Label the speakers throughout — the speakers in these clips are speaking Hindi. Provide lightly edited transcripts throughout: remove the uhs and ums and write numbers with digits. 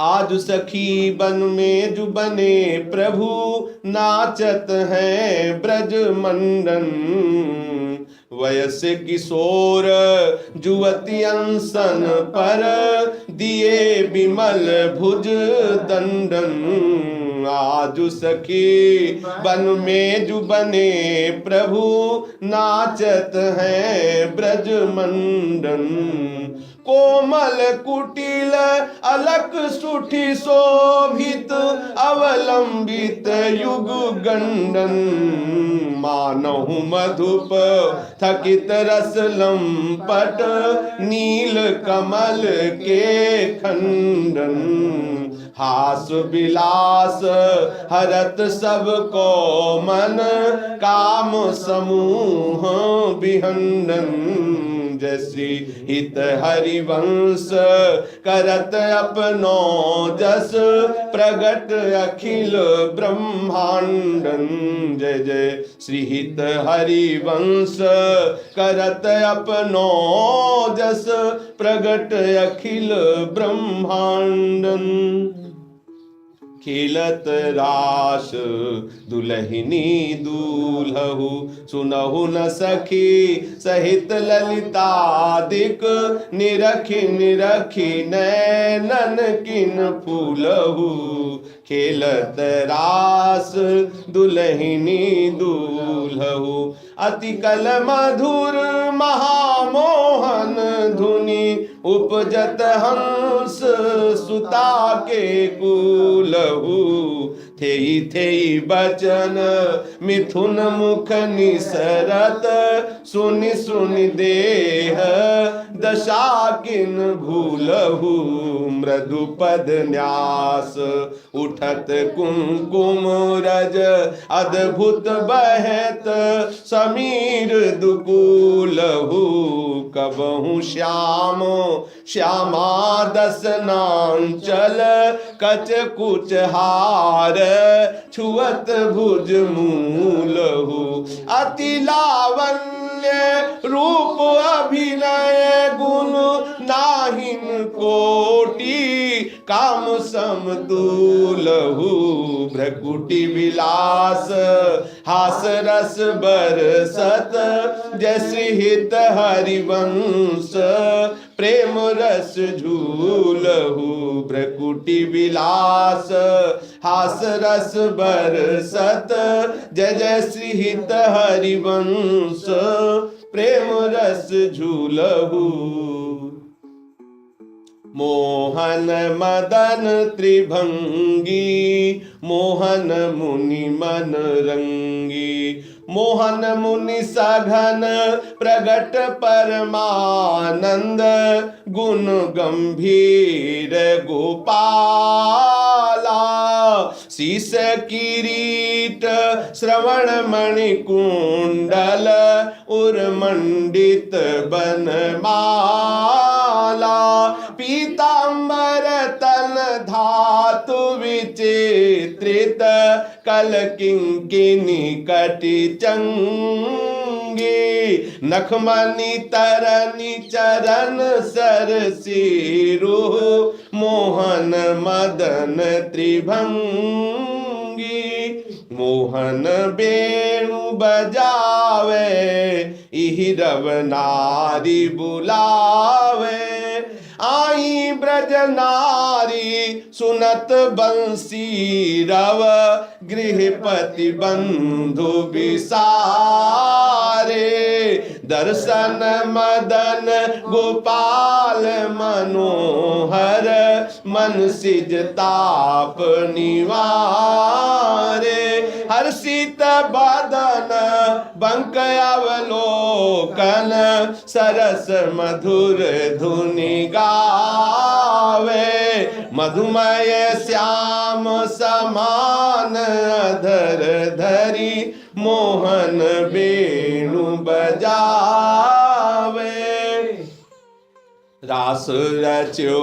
Speaker 1: आज सखी बन में जो बने प्रभु, नाचत हैं ब्रज मंडन। वयस किशोर जुवती अंसन पर, दिए विमल भुज दंडन। आज सखी बन में जो बने प्रभु, नाचत हैं ब्रज मंडन। कोमल कुटिल अलक सुठी शोभित, अवलंबित युग गंडन। मानहु मधुप थकित रस लंपट, नील कमल के खंडन। हास विलास हरत सब को मन, काम समूह विहंडन। जैसी हित हरिवंश करत अपनो जस, प्रगट अखिल ब्रह्मांडन। जय जय श्री हित हरिवंश करत अपनो जस, प्रगट अखिल ब्रह्मांडन। खेलत रास दुलहिनी दूल्हु, सुनहु न सखी सहित ललितादिक। निरखी निरखी नैनन किन फूलहु, खेलत रास दुलहिनी दूल्हु। अति कल मधुर महामोहन धुनि, उपजत हंस सुता के कूलहु। थेई थेई बचन मिथुन मुख निसरत, सुनि सुनि देह दशा किन भूलहु। मृदु पद न्यास उठत कुमकुम रज, अद्भुत बहत समीर दुकूलहु। कबहु श्याम श्यामा दसनांचल, कच कुच हार छुअत भुज मूलहु। अति लावण्य रूप अभिनय गुण, नाहिन कोटि काम समतुलहु। भ्रकुटि विलास हास रस बरसत, जैसे हित हरिवंश प्रेम रस झूलहु। भ्रकुटि विलास हास रस बरसत, जय जय श्री हित हरिवंश प्रेम रस झूलहु। मोहन मदन त्रिभंगी, मोहन मुनि मन रंगी। मोहन मुनि सघन प्रगट परमानंद, गुण गंभीर गोपाला। शीस किरीट श्रवण मणि कुंडल, उर्मंडित बनमाला। पीतांबर तन धातु विचित्रित, कल किंकिनी कटि चंगी। नखमणि तरनि चरण सरसीरु, मोहन मदन त्रिभंगी। मोहन बेणु बजावे, इहि रव नारी बुलावे। आई ब्रज नारी सुनत बंसी रव, गृहपति बंधु विसारे। दर्शन मदन गोपाल मनोहर, मन सिज ताप निवारे। हर्षित बदन बंक अवलोकन, सरस मधुर धुनि गावे। मधुमय श्याम समान अधर धरी, मोहन वेणु बजावे। रास रच्यो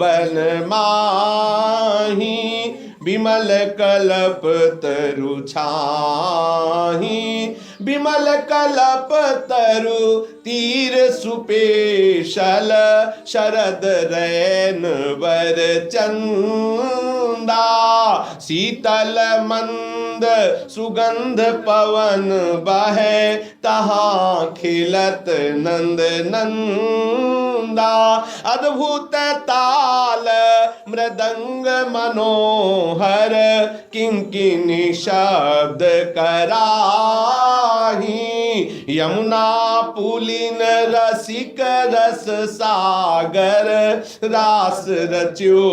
Speaker 1: बन माही, विमल कल्प तरु छाही। विमल कलप तरु तीर सुपेशल शरद रैन वर चंदा शीतल मंद सुगंध पवन बहे तहाँ खिलत नंद नंदा अद्भुत ताल मृदंग मनोहर किंकिनी शब्द कराही यमुना पुलिन रसिक रस सागर रास रच्यो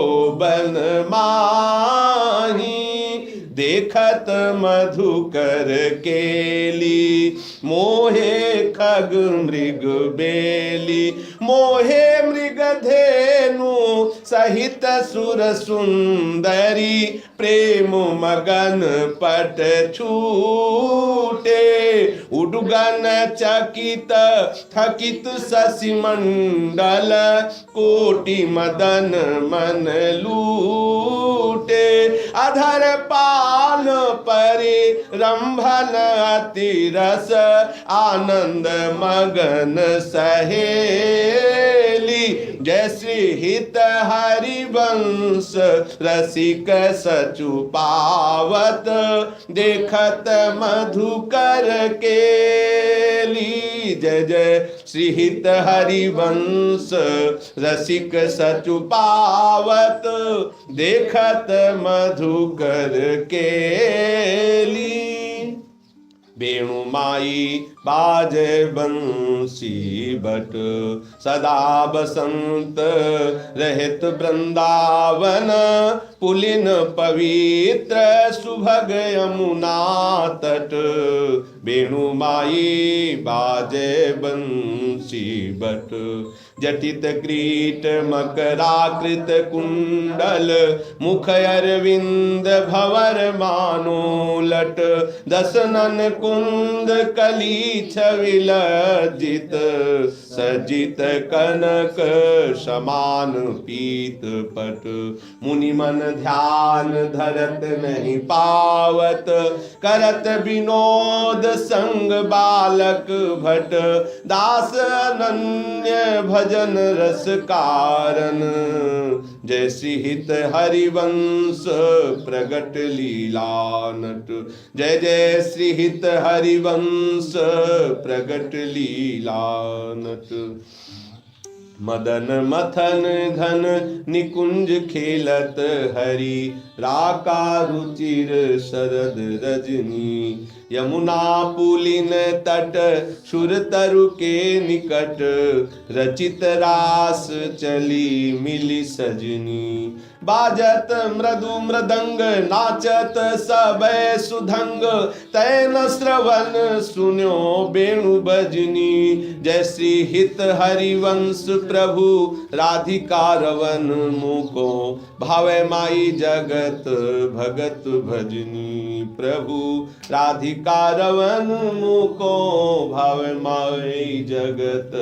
Speaker 1: बन माही देखत मधुकर केली मोहे खग मृग बेली मोहे मृग धेनु सहित सुर सुंदरी प्रेम मगन पट छूटे उडगन चकित थकित शशि मंडल कोटि मदन मन लूटे अधर पाल परि रंभन अति रस आनंद मगन सहेली जय श्री हित हरिवंश रसिक सचु पावत देखत मधुकर केली जय जय श्री हित हरिवंश रसिक सचु पावत देखत मधुकर केली वेणु माई बाजे बंसी बट सदा बसंत रहित वृंदावन पुलिन पवित्र सुभग यमुना तट वेणु माई बाजे बंसी बट जटित क्रीट मकराकृत कुंडल मुख अरविंद भवर मानो लट दसनन कुंद कली छविलजित सजित कनक समान पीत पट मुनि मन ध्यान धरत नहीं पावत करत विनोद संग बालक भट दास अनन्य भजन रस कारण जय श्री हित हरिवंश प्रगट लीला नट जय जय श्री हित हरिवंश प्रगट लीला नट मदन मथन घन निकुंज खेलत हरि राका रुचिर शरद रजनी यमुना पुलिन तट सुर तरु के निकट रचित रास चली मिली सजनी बाजत मृदु मृदंग नाचत सबे सुधंग तैन श्रवण सुन्यो वेणु बजनी जय श्री हित हरिवंश प्रभु राधिका रवन मुको भावे माई जगत भगत भजनी प्रभु राधिका रवन मुको भावे माई जगत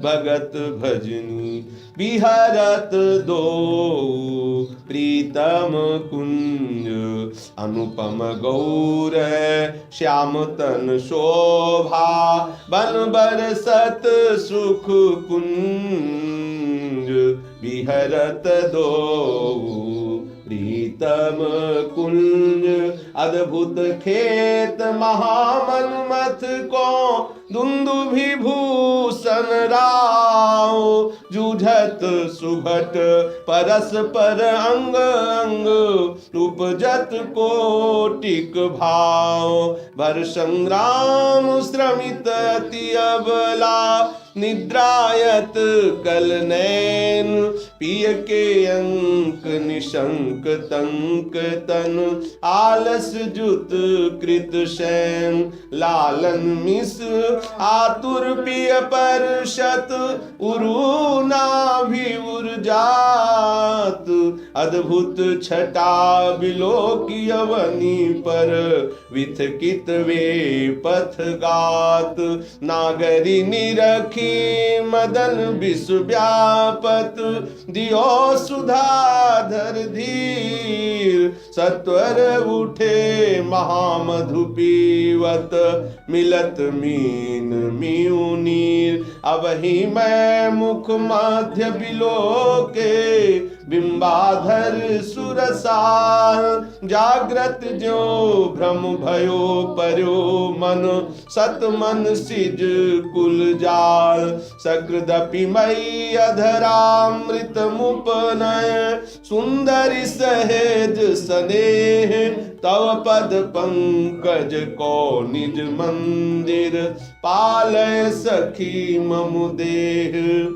Speaker 1: भगत भजनी विहरत दो प्रीतम कुंज अनुपम गौर श्याम तन शोभा बन बरसत सुख कुंज विहरत दो प्रीतम कुंज अद्भुत खेत महामन्मथ को दुंदुभि भूषण राव जूझत सुभट परस पर अंग अंग उपजत कोटिक भाव भर संग्राम श्रमित अति अबला निद्रायत कल नैन पिय के अंक निशंक तंक तन आलस जुत कृत शैन लालन मिस आतुर पिय परशत उरु नाभि उर्जात अद्भुत छटा बिलोकी अवनी पर विथकित वे पथ गात नागरी निरखी मदन विश्व व्यापत दियो सुधाधर धीर सत्वर उठे महामधु पीवत, मिलत मीन मीऊ नीर। अबहि मैं मुख मध्य बिलो के, बिंबाधर सुरसार। जाग्रत जो भ्रम भयो पर्यो मन, सत मन सिज कुल जाल। सकृदपि मई अधरामृत मुपनय, सुंदरी सहेज स्नेह। तव पद पंकज को निज मंदिर, पालय सखी ममु देह।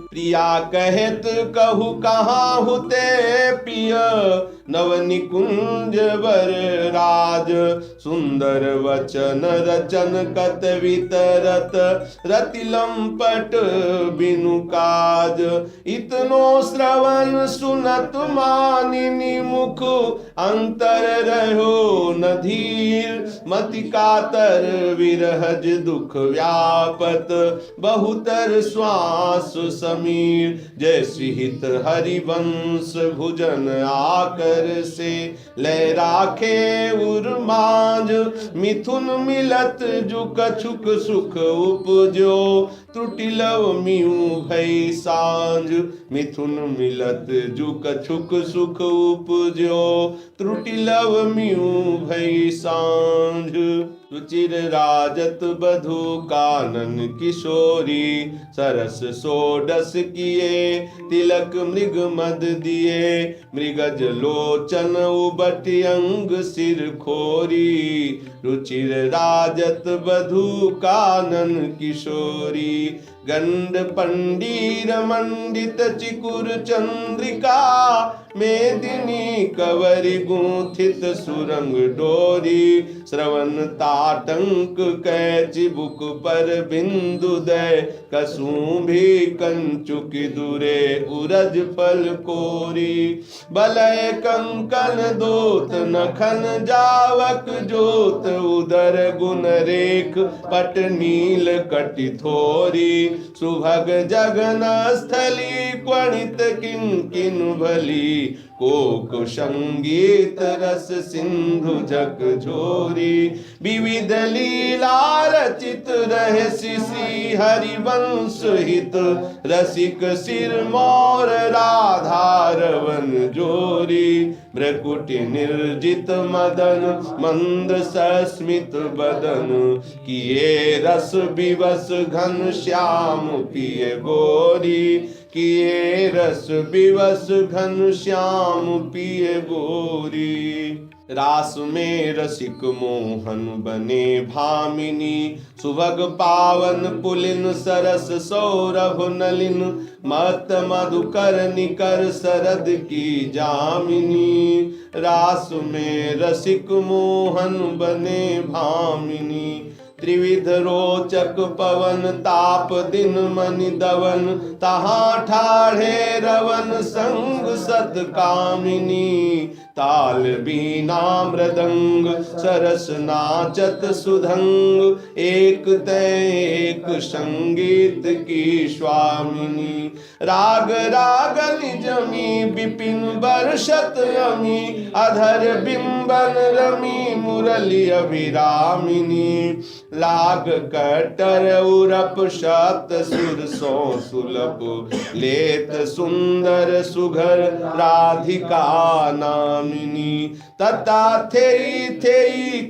Speaker 1: प्रिया कहत कहु कहाँ हुते पिय, नव निकुंज वर राज। सुंदर वचन रचन कत वितरत, रति लंपट बिनु काज। इतनो श्रवण सुनत मानिनी मुख, अंतर रहो न धीर। मति कातर विरहज दुख व्यापत, बहुतर श्वास समीर। जैसी हित हरिवंश भुजन आकर से, लय राखे उर्मांज। मिथुन मिलत जु कछुक सुख उपजो, त्रुटि लव मिऊ भई सांझ। मिथुन मिलत जु कछुक सुख उपजो, त्रुटि लव मिऊ भई सांझ। रुचिर राजत बधु कानन किशोरी, सरस सोडस किए तिलक मृग मद दिए। मृगज लोचन उबट अंग सिर खोरी, रुचिर राजत बधु कानन किशोरी। गंड पंडीर मंडित चिकुर चंद्रिका, मेदिनी कवरि गुंथित सुरंग डोरी। श्रवण ताटंक कै चिबुक पर बिंदु दय, कसुंभी कंचुक दुरे उरज फल कोरी। बलय कंकन दोत नखन जावक जोत, उदर गुण रेख पट नील कटि थोरी। सुभग जगन स्थली क्वणित किन भली, कोक संगीत रस सिंधु झक झोरी। विविध लीला रचित रहसि श्री हरिवंश हित, रसिक सिरमौर राधारवन जोरी। भ्रकुटि निर्जित मदन मंद सस्मित बदन, किए रस विवश घन श्याम पिय गोरी। किए रस विवश घन श्याम पिय गोरी। रास में रसिक मोहन बने भामिनी, सुभग पावन पुलिन सरस सौरभ नलिन। मत मधुकर निकर सरद की जामिनी, रास में रसिक मोहन बने भामिनी। त्रिविध रोचक पवन ताप दिन मनि दवन, तहाँ ठाढ़े रवन संग सत कामिनी। ताल बीना मृदंग सरस नाचत सुधंग, एक तय एक संगीत की स्वामिनी। राग रागनि जमी विपिन बरसत रमी, अधर बिंबन रमी मुरली अभिरामिनी। लाग कटर उरप शब्द सुर सो सुलभ, लेत सुंदर सुघर राधिका नामिनी। तथा थे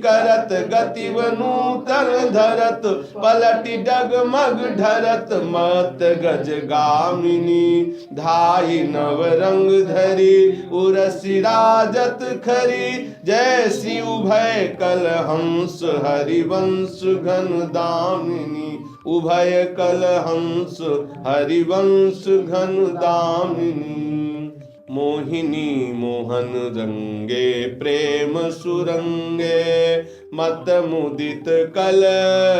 Speaker 1: करत गति नूतन धरत, पलटि डगमग ढरत मत गज गामिनी। धाई नव रंग धरी उरसी राजत खरी, जैसी उभय कल हंस हरिवंश घन दामिनी। उभय कल हंस हरिवंश घन दामिनी। मोहिनी मोहन रंगे प्रेम सुरंगे, मत मुदित कल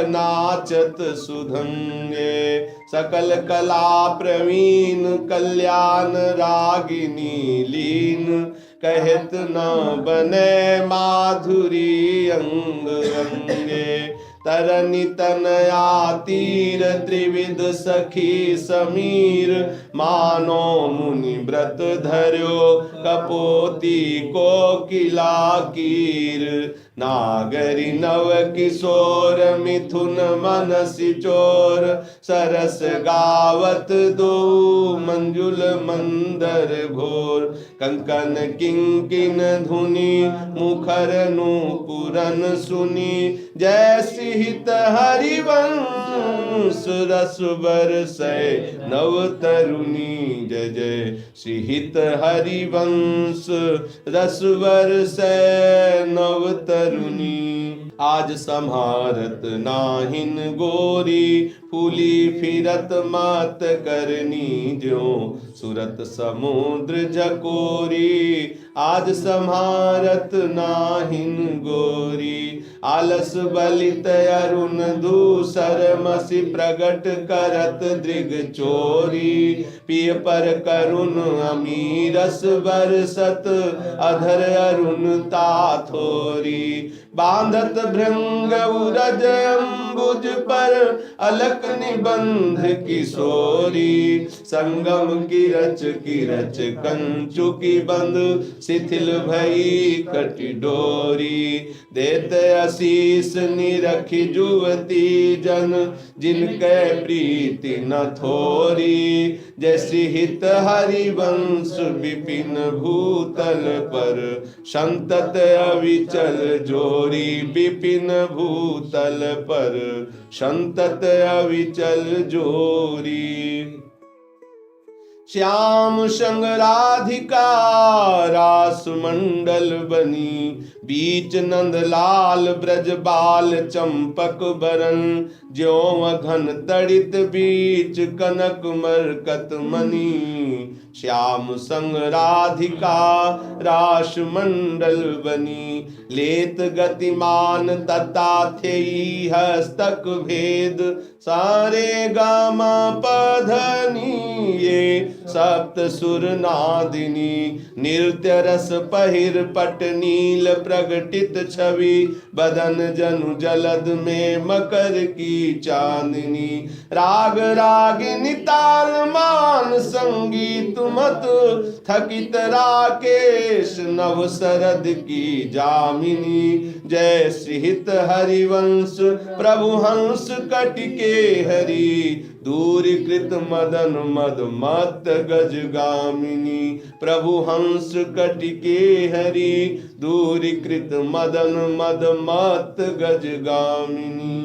Speaker 1: नाचत सुधंगे। सकल कला प्रवीण कल्याण रागिनी लीन, कहत न बने माधुरी अंग अंगे। तरनि तनया तीर त्रिविध सखी समीर मानो मुनि व्रत धर्यो कपोती कोकिला कीर नागरी नव किशोर मिथुन मनसि चोर सरस गावत दो मंजुल मंदर घोर कंकन किंकिन धुनि मुखर नूपुरन सुनी जैसी हित हरिवंश रस बरसै नव तरुणी जय जय श्री हित हरिवंश रस बरसै नव तरुणी आज सम्हारत नाहिन गोरी फूली फिरत मात करनी ज्यों सुरत समुद्र झकोरी आज सम्हारत नाहिन गोरी आलस बलित अरुण दूसर मसी प्रगट करत दृग चोरी पिय पर करुण अमीरस बरसत अधर अरुण ताथोरी बांधत भृंग उरज अम्बुज पर अलक निबंध किशोरी संगम की रच कंचु की बंद शिथिल भई कटि डोरी देत आशीष निरखी जुवती जन जिनके प्रीति न थोरी जैसी हित हरिवंश विपिन भूतल पर संतत अविचल जोरी विपिन भूतल पर संतत अविचल जोरी श्याम संग राधिका रास मंडल बनी बीच नंद लाल ब्रज बाल चंपक बरन ज्यों घन तड़ित बीच कनक मरकत मणि श्याम संग राधिका रास मंडल बनी लेत गतिमान तथा थे हस्तक भेद सारे गामा पधनी ये सप्त सुर नादिनी नृत्य रस पहिर पट नील प्रगटित छवि बदन जनु जलद में मकर की चांदनी राग रागिनी ताल मान संगीत मत थकित राकेश नव सरद की जामिनी जय श्रीहित हरिवंश प्रभु हंस कटिके हरि दूरीकृत मदन मद मत गज गामिनी प्रभु हंस कटिके हरि दूरीकृत मदन मद मत गज गामिनी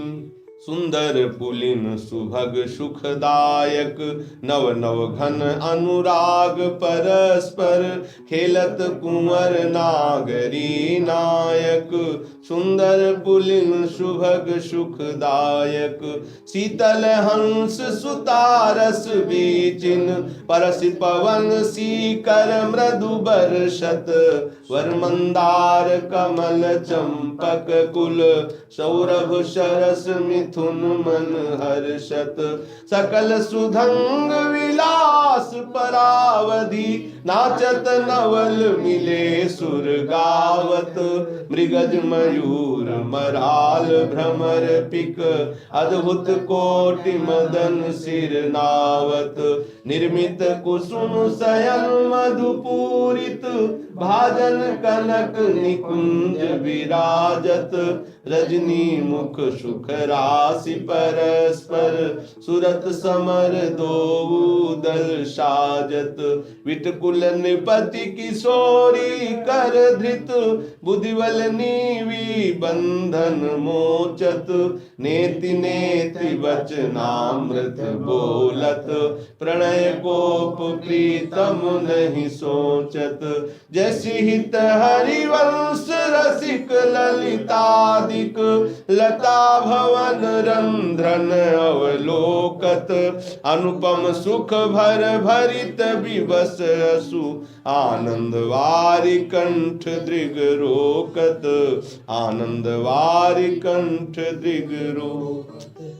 Speaker 1: सुंदर पुलिन सुभग सुखदायक नव नव घन अनुराग परस्पर खेलत कुंवर नागरी नायक सुंदर पुलिन सुभग सुखदायक शीतल हंस सुतारस बीचिन परसि पवन सीकर मृदु बरसत वर मंदार कमल चंपक कुल सौरभ सरस मिथुन मन हर्षत सकल सुधंग विलास परावधि नाचत नवल मिले सुर गावत मृगज मयूर मराल भ्रमर पिक अद्भुत कोटि मदन सिर नावत निर्मित कुसुम शयन मधुपूरित भाजन कनक निकुंज विराजत रजनी मुख सुख राशि परस्पर सुरत समर दो दल साजत विटकुल नृपति किशोरी कर धृत बुद्धिबल नीवी बंधन मोचत नेति नेति वचनामृत बोलत प्रणय कोप प्रीतम नहीं सोचत जैसी हित हरिवंश रसिक ललितादिक लता भवन रंध्रन अवलोकत अनुपम सुख भर भरित विवश असु आनंद वारि कंठ दृग रोकत आनंद वारि कंठ दृग रोकत।